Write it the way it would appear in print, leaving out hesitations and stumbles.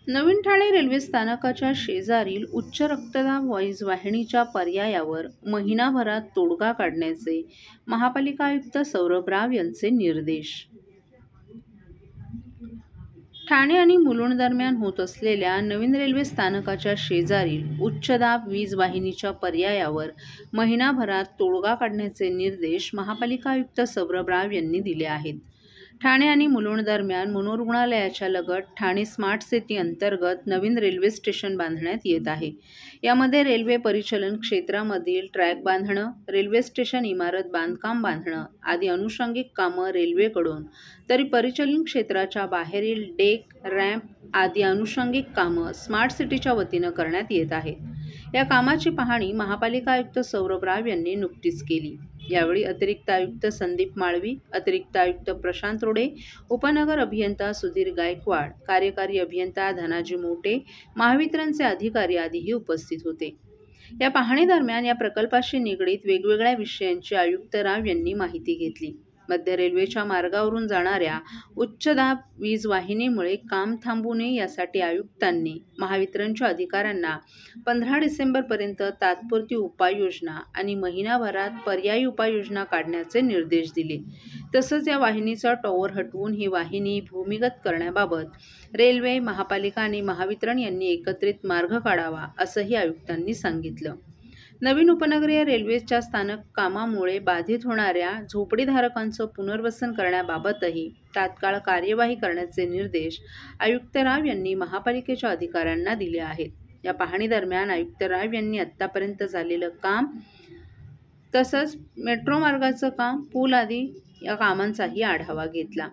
नवीन Thane railway स्थानकाच्या शेजारील उच्च रक्तदाब वाहिनीच्या पर्यायावर महिनाभरात तोडगा काढण्याचे महापालिका आयुक्त सौरभ राव यांचे निर्देश. ठाणे आणि मुलुंड दरम्यान होत असलेल्या नवीन रेल्वे स्थानकाच्या शेजारील उच्चदाब वीज वाहिनीच्या पर्यायावर महिनाभरात तोडगा काढण्याचे निर्देश महापालिका आयुक्त सौरभ राव यांनी दिले आहेत. ठाणे आणि मुलुंड दरम्यान मनोरुग्णालयाच्या लगत ठाणे स्मार्ट सिटी अंतर्गत नवीन रेल्वे स्टेशन बांधण्यात येत आहे. यामध्ये रेल्वे परिचालन क्षेत्रामधील ट्रॅक बांधणं, रेल्वे स्टेशन इमारत बांधकाम बांधणं आदी अनुषंगिक कामं रेल्वेकडून, तरी परिचालन क्षेत्राच्या बाहेरील डेक, रॅम्प आदी अनुषंगिक कामं स्मार्ट सिटीच्या वतीनं करण्यात येत आहेत. या कामाची पाहणी महापालिका आयुक्त सौरभ राव यांनी नुकतीच केली. यावेळी अतिरिक्त आयुक्त संदीप माळवी, अतिरिक्त आयुक्त प्रशांत रोडे, उपनगर अभियंता सुधीर गायकवाड, कार्यकारी अभियंता धनाजी मोटे, महावितरणचे अधिकारी आदीही उपस्थित होते. या पाहणीदरम्यान या प्रकल्पाशी निगडीत वेगवेगळ्या विषयांची आयुक्त राव यांनी माहिती घेतली. मध्य रेल्वेच्या मार्गावरून जाणाऱ्या उच्चदाब वीज वाहिनीमुळे काम थांबू नये यासाठी आयुक्तांनी महावितरणच्या अधिकाऱ्यांना 15 डिसेंबरपर्यंत तात्पुरती उपाययोजना आणि महिनाभरात पर्यायी उपाययोजना काढण्याचे निर्देश दिले. तसंच या वाहिनीचा टॉवर हटवून ही वाहिनी भूमिगत करण्याबाबत रेल्वे, महापालिका आणि महावितरण यांनी एकत्रित मार्ग काढावा असंही आयुक्तांनी सांगितलं. नवीन उपनगरीय रेल्वेच्या स्थानक कामामुळे बाधित होणाऱ्या झोपडीधारकांचं पुनर्वसन करण्याबाबतही तात्काळ कार्यवाही करण्याचे निर्देश आयुक्त राव यांनी महापालिकेच्या अधिकाऱ्यांना दिले आहेत. या पाहणीदरम्यान आयुक्त राव यांनी आत्तापर्यंत झालेलं काम तसंच मेट्रो मार्गाचं काम, पूल आदी या कामांचाही आढावा घेतला.